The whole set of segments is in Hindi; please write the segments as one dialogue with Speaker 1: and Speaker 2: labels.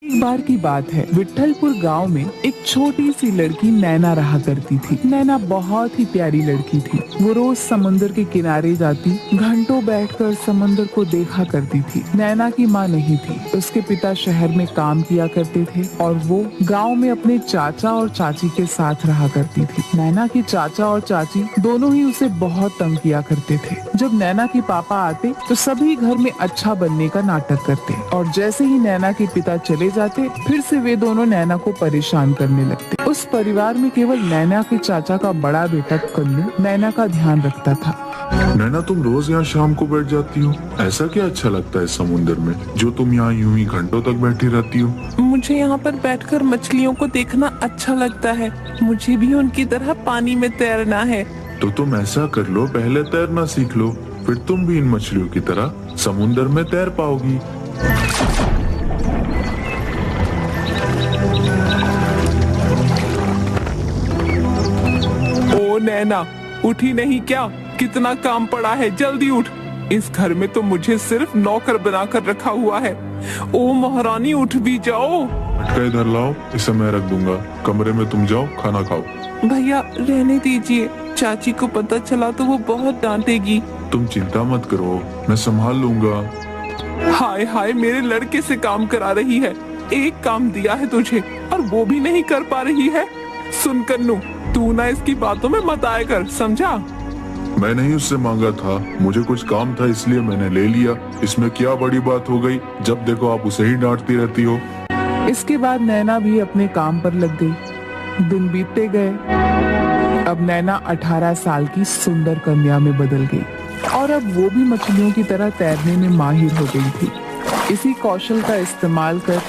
Speaker 1: एक बार की बात है, विट्ठलपुर गांव में एक छोटी सी लड़की नैना रहा करती थी। नैना बहुत ही प्यारी लड़की थी। वो रोज समुद्र के किनारे जाती, घंटों बैठकर समंदर को देखा करती थी। नैना की माँ नहीं थी, उसके पिता शहर में काम किया करते थे और वो गांव में अपने चाचा और चाची के साथ रहा करती थी। नैना के चाचा और चाची दोनों ही उसे बहुत तंग किया करते थे। जब नैना के पापा आते तो सभी घर में अच्छा बनने का नाटक करते और जैसे ही नैना के पिता चले जाते, फिर से वे दोनों नैना को परेशान करने लगते। उस परिवार में केवल नैना के चाचा का बड़ा बेटा कल्लू नैना का ध्यान रखता था।
Speaker 2: नैना, तुम रोज यहाँ शाम को बैठ जाती हो, ऐसा क्या अच्छा लगता है समुद्र में जो तुम यहाँ यूं ही घंटों तक बैठी रहती हो?
Speaker 3: मुझे यहाँ पर बैठकर मछलियों को देखना अच्छा लगता है। मुझे भी उनकी तरह पानी में तैरना है।
Speaker 2: तो तुम ऐसा कर लो, पहले तैरना सीख लो, फिर तुम भी इन मछलियों की तरह समुद्र में तैर पाओगी।
Speaker 3: ओ नैना, उठी नहीं क्या? कितना काम पड़ा है, जल्दी उठ। इस घर में तो मुझे सिर्फ नौकर बनाकर रखा हुआ है। ओ महारानी, उठ भी जाओ।
Speaker 2: मटका इधर लाओ, इसे मैं रख दूंगा। कमरे में तुम जाओ, खाना खाओ।
Speaker 3: भैया रहने दीजिए, चाची को पता चला तो वो बहुत डांटेगी।
Speaker 2: तुम चिंता मत करो, मैं संभाल लूंगा।
Speaker 3: हाय हाय, मेरे लड़के से काम करा रही है। एक काम दिया है तुझे और वो भी नहीं कर पा रही है। सुन कन्नू, तू ना इसकी बातों में मत आया कर, समझा?
Speaker 2: मैं नहीं उससे मांगा था, मुझे कुछ काम था इसलिए मैंने ले लिया। इसमें क्या बड़ी बात हो गई? जब देखो आप उसे ही डांटती रहती हो।
Speaker 1: इसके बाद नैना भी अपने काम पर लग गई। दिन बीतते गए। अब नैना 18 साल की सुंदर कन्या में बदल गई और अब वो भी मछलियों की तरह तैरने में माहिर हो गई थी। इसी कौशल का इस्तेमाल कर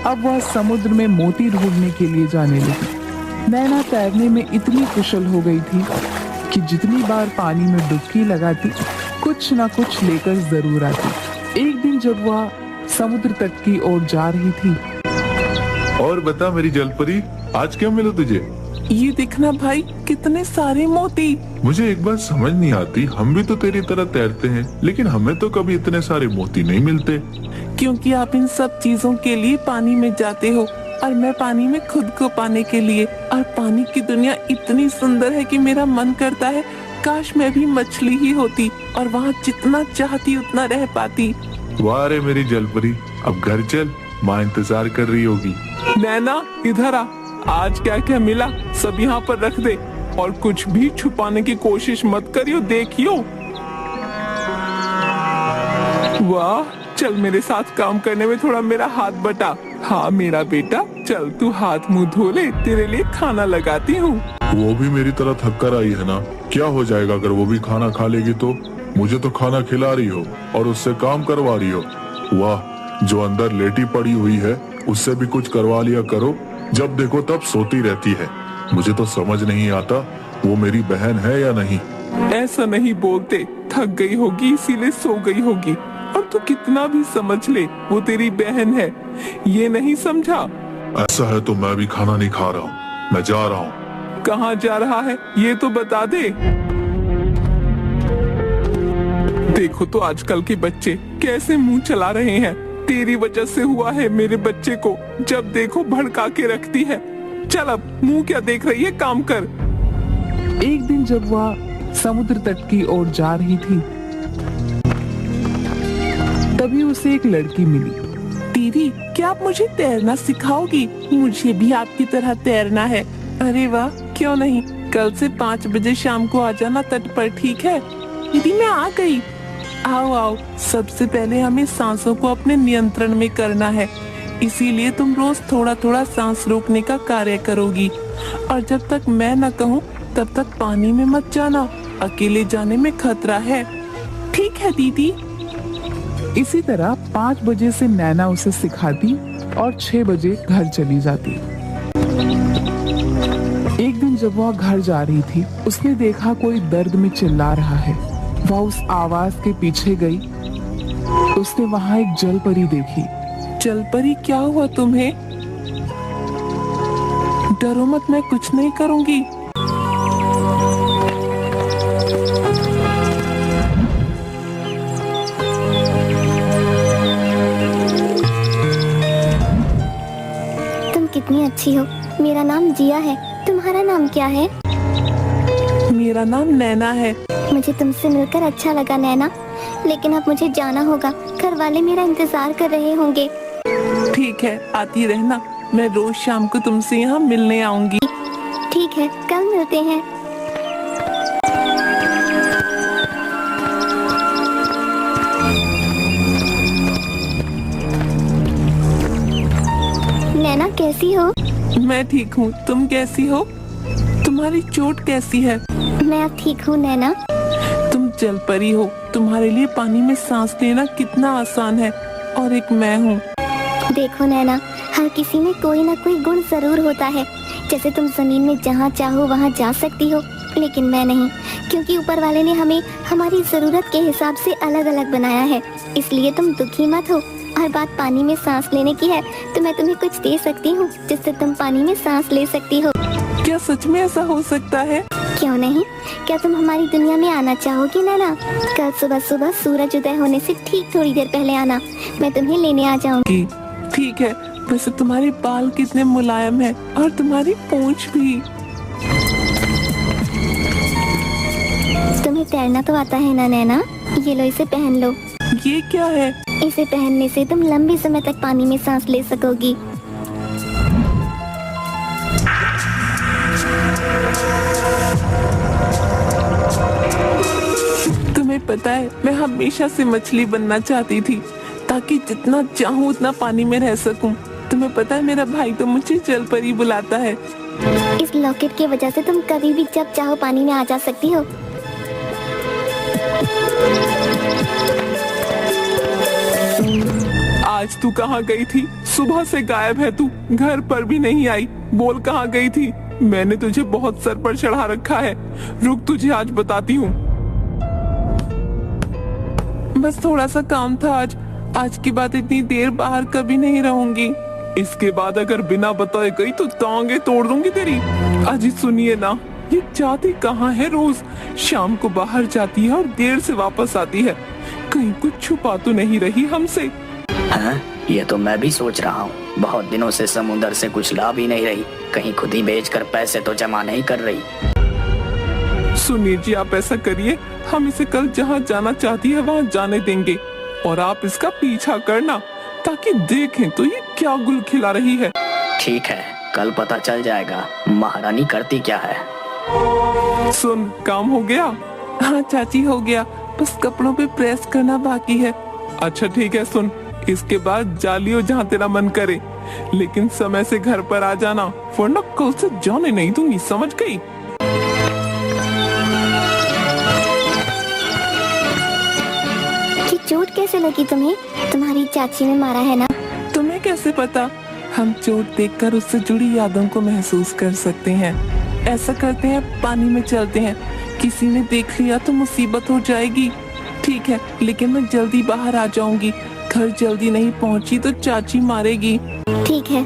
Speaker 1: अब वह समुद्र में मोती ढूंढने के लिए जाने लगी। नैना तैरने में इतनी कुशल हो गई थी कि जितनी बार पानी में डुबकी लगाती, कुछ न कुछ लेकर जरूर आती। एक दिन जब वह समुद्र तट की ओर जा रही थी।
Speaker 2: और बता मेरी जलपरी, आज क्या मिला तुझे?
Speaker 3: ये देखना भाई, कितने सारे मोती।
Speaker 2: मुझे एक बात समझ नहीं आती, हम भी तो तेरी तरह तैरते हैं, लेकिन हमें तो कभी इतने सारे मोती नहीं मिलते।
Speaker 3: क्योंकि आप इन सब चीजों के लिए पानी में जाते हो और मैं पानी में खुद को पाने के लिए। और पानी की दुनिया इतनी सुंदर है कि मेरा मन करता है काश मैं भी मछली ही होती और वहाँ जितना चाहती उतना रह पाती।
Speaker 2: वाह रे मेरी जलपरी, अब घर चल, माँ इंतजार कर रही होगी।
Speaker 3: नैना इधर आ, आज क्या क्या मिला सब यहाँ पर रख दे और कुछ भी छुपाने की कोशिश मत करियो, देखियो। वाह, चल मेरे साथ काम करने में थोड़ा मेरा हाथ बटा। हाँ मेरा बेटा, चल तू हाथ मुंह धो ले, तेरे लिए खाना लगाती हूँ।
Speaker 2: वो भी मेरी तरह थक कर आई है ना, क्या हो जाएगा अगर वो भी खाना खा लेगी तो? मुझे तो खाना खिला रही हो और उससे काम करवा रही हो। वाह, जो अंदर लेटी पड़ी हुई है उससे भी कुछ करवा लिया करो, जब देखो तब सोती रहती है। मुझे तो समझ नहीं आता वो मेरी बहन है या नहीं।
Speaker 3: ऐसा नहीं बोलते, थक गई होगी इसीलिए सो गई होगी। और तू कितना भी समझ ले, वो तेरी बहन है, ये नहीं समझा?
Speaker 2: ऐसा है तो मैं भी खाना नहीं खा रहा हूँ, मैं जा रहा हूँ।
Speaker 3: कहाँ जा रहा है ये तो बता दे। देखो तो आजकल के बच्चे कैसे मुंह चला रहे हैं। तेरी वजह से हुआ है मेरे बच्चे को, जब देखो भड़का के रखती है। चल अब मुंह क्या देख रही है, काम कर।
Speaker 1: एक दिन जब वह समुद्र तट की ओर जा रही थी, तभी उसे एक लड़की मिली।
Speaker 3: दीदी, क्या आप मुझे तैरना सिखाओगी? मुझे भी आपकी तरह तैरना है। अरे वाह, क्यों नहीं, कल से 5 बजे शाम को आ जाना तट पर, ठीक है? दीदी मैं आ गई। आओ आओ, सबसे पहले हमें सांसों को अपने नियंत्रण में करना है, इसीलिए तुम रोज थोड़ा थोड़ा सांस रोकने का कार्य करोगी। और जब तक मैं न कहूँ तब तक पानी में मत जाना, अकेले जाने में खतरा है। ठीक है दीदी।
Speaker 1: इसी तरह 5 बजे से नैना उसे सिखाती और 6 बजे घर चली जाती। एक दिन जब वह घर जा रही थी, उसने देखा कोई दर्द में चिल्ला रहा है। वह उस आवाज के पीछे गई। उसने वहाँ एक जलपरी देखी।
Speaker 3: जलपरी, क्या हुआ तुम्हें? डरो मत, मैं कुछ नहीं करूँगी।
Speaker 4: कितनी अच्छी हो। मेरा नाम जिया है, तुम्हारा नाम क्या है?
Speaker 3: मेरा नाम नैना है।
Speaker 4: मुझे तुमसे मिलकर अच्छा लगा नैना, लेकिन अब मुझे जाना होगा। घर वाले मेरा इंतजार कर रहे होंगे।
Speaker 3: ठीक है, आती रहना। मैं रोज शाम को तुमसे यहाँ मिलने आऊंगी।
Speaker 4: ठीक है, कल मिलते हैं। नैना कैसी हो?
Speaker 3: मैं ठीक हूँ, तुम कैसी हो? तुम्हारी चोट कैसी है?
Speaker 4: मैं अब ठीक हूँ नैना।
Speaker 3: तुम जल परी हो। तुम्हारे लिए पानी में सांस लेना कितना आसान है। और एक मैं हूँ।
Speaker 4: देखो नैना, हर किसी में कोई ना कोई गुण जरूर होता है। जैसे तुम जमीन में जहाँ चाहो वहाँ जा सकती हो, लेकिन मैं नहीं, क्योंकि ऊपर वाले ने हमें हमारी जरूरत के हिसाब से अलग अलग बनाया है। इसलिए तुम दुखी मत हो। और बात पानी में सांस लेने की है तो मैं तुम्हें कुछ दे सकती हूँ जिससे तुम पानी में सांस ले सकती हो।
Speaker 3: क्या सच में ऐसा हो सकता है?
Speaker 4: क्यों नहीं? क्या तुम हमारी दुनिया में आना चाहोगी नैना? कल सुबह सुबह सूरज उदय होने से ठीक थोड़ी देर पहले आना, मैं तुम्हें लेने आ जाऊंगी।
Speaker 3: ठीक है। वैसे तुम्हारे बाल कितने मुलायम हैं और तुम्हारी पूंछ भी।
Speaker 4: तुम्हें तैरना तो आता है ना नैना? ये लो, इसे पहन लो।
Speaker 3: ये क्या है?
Speaker 4: इसे पहनने से तुम लंबे समय तक पानी में सांस ले सकोगी।
Speaker 3: तुम्हें पता है, मैं हमेशा से मछली बनना चाहती थी ताकि जितना चाहूँ उतना पानी में रह सकूं। तुम्हें पता है, मेरा भाई तो मुझे जल परी बुलाता है।
Speaker 4: इस लॉकेट की वजह से तुम कभी भी जब चाहो पानी में आ जा सकती हो।
Speaker 3: आज तू कहाँ गई थी? सुबह से गायब है तू, घर पर भी नहीं आई। बोल कहाँ गई थी? मैंने तुझे बहुत सर पर चढ़ा रखा है। रुक, तुझे आज बताती हूँ। बस थोड़ा सा काम था आज की बात इतनी देर बाहर कभी नहीं रहूंगी। इसके बाद अगर बिना बताए गई तो टांगे तोड़ दूंगी तेरी। अजी सुनिए ना, ये जाती कहाँ है? रोज शाम को बाहर जाती है और देर से वापस आती है। कहीं कुछ छुपा तो नहीं रही हमसे?
Speaker 5: हाँ, ये तो मैं भी सोच रहा हूँ। बहुत दिनों से समुद्र से कुछ ला भी नहीं रही, कहीं खुद ही बेचकर पैसे तो जमा नहीं कर रही।
Speaker 3: सुनिए जी, आप ऐसा करिए, हम इसे कल जहाँ जाना चाहती है वहाँ जाने देंगे और आप इसका पीछा करना ताकि देखें तो ये क्या गुल खिला रही है।
Speaker 5: ठीक है, कल पता चल जाएगा महारानी करती क्या है।
Speaker 3: सुन, काम हो गया? हाँ चाची, हो गया। बस कपड़ों पे प्रेस करना बाकी है। अच्छा ठीक है, सुन, इसके बाद जा लियो जहाँ तेरा मन करे, लेकिन समय से घर पर आ जाना, वरना कल से जाने नहीं दूंगी, समझ गई?
Speaker 4: कि चोट कैसे लगी तुम्हें? तुम्हारी चाची ने मारा है ना?
Speaker 3: तुम्हें कैसे पता? हम चोट देखकर उससे जुड़ी यादों को महसूस कर सकते हैं। ऐसा करते हैं, पानी में चलते हैं। किसी ने देख लिया तो मुसीबत हो जाएगी। ठीक है, लेकिन मैं जल्दी बाहर आ जाऊंगी। घर जल्दी नहीं पहुंची तो चाची मारेगी।
Speaker 4: ठीक है।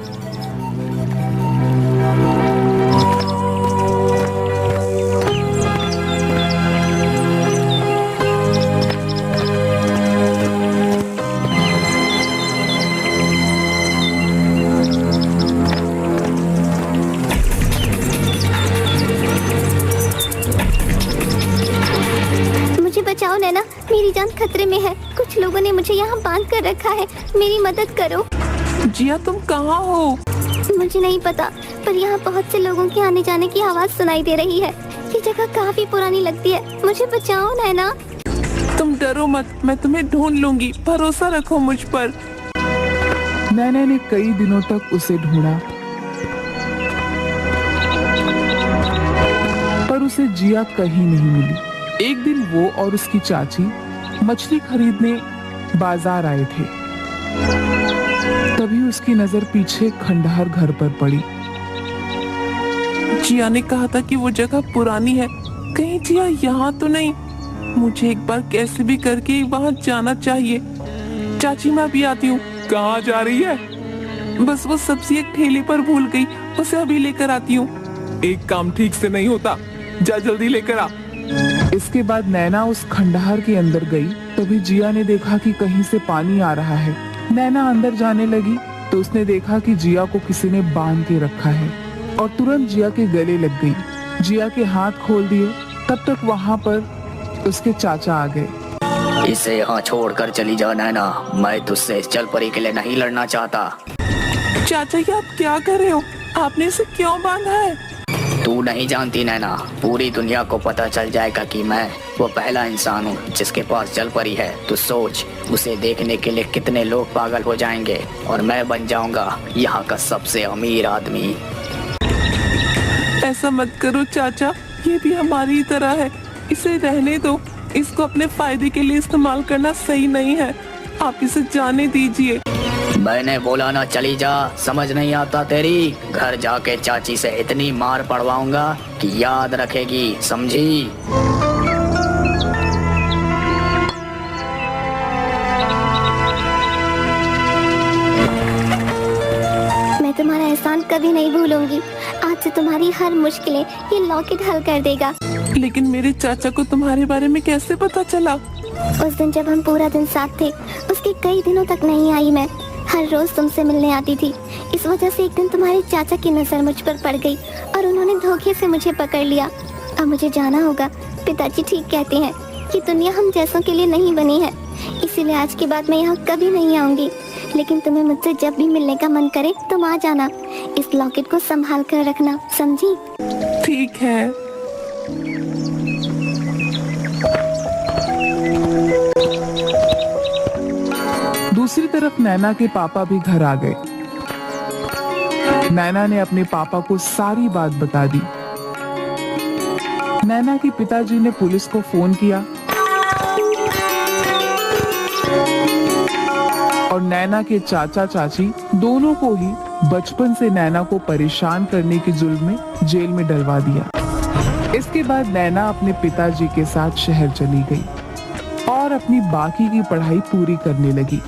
Speaker 4: मुझे बचाओ नैना, मेरी जान खतरे में है। कुछ लोगों ने मुझे यहाँ बांध कर रखा है, मेरी मदद करो।
Speaker 3: जिया, तुम कहाँ हो?
Speaker 4: मुझे नहीं पता, पर यहाँ बहुत से लोगों के आने जाने की आवाज सुनाई दे रही है। ये जगह काफी पुरानी लगती है, मुझे बचाओ नैना।
Speaker 3: तुम डरो मत, मैं तुम्हें ढूंढ लूंगी, भरोसा रखो मुझ पर।
Speaker 1: नैना ने कई दिनों तक उसे ढूंढा, पर उसे जिया कहीं नहीं मिली। एक दिन वो और उसकी चाची मछली खरीदने बाजार आए थे। तभी उसकी नजर पीछे खंडहर घर पर पड़ी।
Speaker 3: जिया ने कहा था कि वो जगह पुरानी है, कहीं जिया यहाँ तो नहीं। मुझे एक बार कैसे भी करके वहाँ जाना चाहिए। चाची, मैं भी आती हूँ। कहाँ जा रही है? बस वो सब्जी एक ठेले पर भूल गई, उसे अभी लेकर आती हूँ। एक काम ठीक से नहीं होता, जा जल्दी लेकर आ।
Speaker 1: इसके बाद नैना उस खंडहर के अंदर गई। तभी जिया ने देखा कि कहीं से पानी आ रहा है। नैना अंदर जाने लगी तो उसने देखा कि जिया को किसी ने बांध के रखा है और तुरंत जिया के गले लग गई। जिया के हाथ खोल दिए। तब तक वहाँ पर उसके चाचा आ गए।
Speaker 5: इसे यहाँ छोड़कर चली जा नैना, मैं तुझसे जल परी के लिए नहीं लड़ना चाहता।
Speaker 3: चाचा ये आप क्या कर रहे हो? आपने इसे क्यों बांधा है?
Speaker 5: तू नहीं जानती नैना, पूरी दुनिया को पता चल जाएगा कि मैं वो पहला इंसान हूँ जिसके पास जल परी है। तू सोच, उसे देखने के लिए कितने लोग पागल हो जाएंगे और मैं बन जाऊंगा यहाँ का सबसे अमीर आदमी।
Speaker 3: ऐसा मत करो चाचा, ये भी हमारी ही तरह है। इसे रहने दो, इसको अपने फायदे के लिए इस्तेमाल करना सही नहीं है। आप इसे जाने दीजिए।
Speaker 5: मैंने बोला ना चली जा, समझ नहीं आता तेरी? घर जाके चाची से इतनी मार पड़वाऊंगा कि याद रखेगी, समझी?
Speaker 4: मैं तुम्हारा एहसान कभी नहीं भूलूंगी। आज से तुम्हारी हर मुश्किलें ये लॉकेट हल कर देगा।
Speaker 3: लेकिन मेरे चाचा को तुम्हारे बारे में कैसे पता चला?
Speaker 4: उस दिन जब हम पूरा दिन साथ थे, उसके कई दिनों तक नहीं आई मैं। हर रोज तुमसे मिलने आती थी। इस वजह से एक दिन तुम्हारे चाचा की नजर मुझ पर पड़ गई और उन्होंने धोखे से मुझे पकड़ लिया। अब मुझे जाना होगा। पिताजी ठीक कहते हैं कि दुनिया हम जैसों के लिए नहीं बनी है, इसीलिए आज के बाद मैं यहाँ कभी नहीं आऊंगी। लेकिन तुम्हें मुझसे जब भी मिलने का मन करे तुम आ जाना। इस लॉकेट को संभाल कर रखना, समझी?
Speaker 3: ठीक है।
Speaker 1: दूसरी तरफ नैना के पापा भी घर आ गए। नैना ने अपने पापा को सारी बात बता दी। नैना के पिताजी ने पुलिस को फोन किया और नैना के चाचा चाची दोनों को ही बचपन से नैना को परेशान करने के जुल्म में जेल में डलवा दिया। इसके बाद नैना अपने पिताजी के साथ शहर चली गई और अपनी बाकी की पढ़ाई पूरी करने लगी।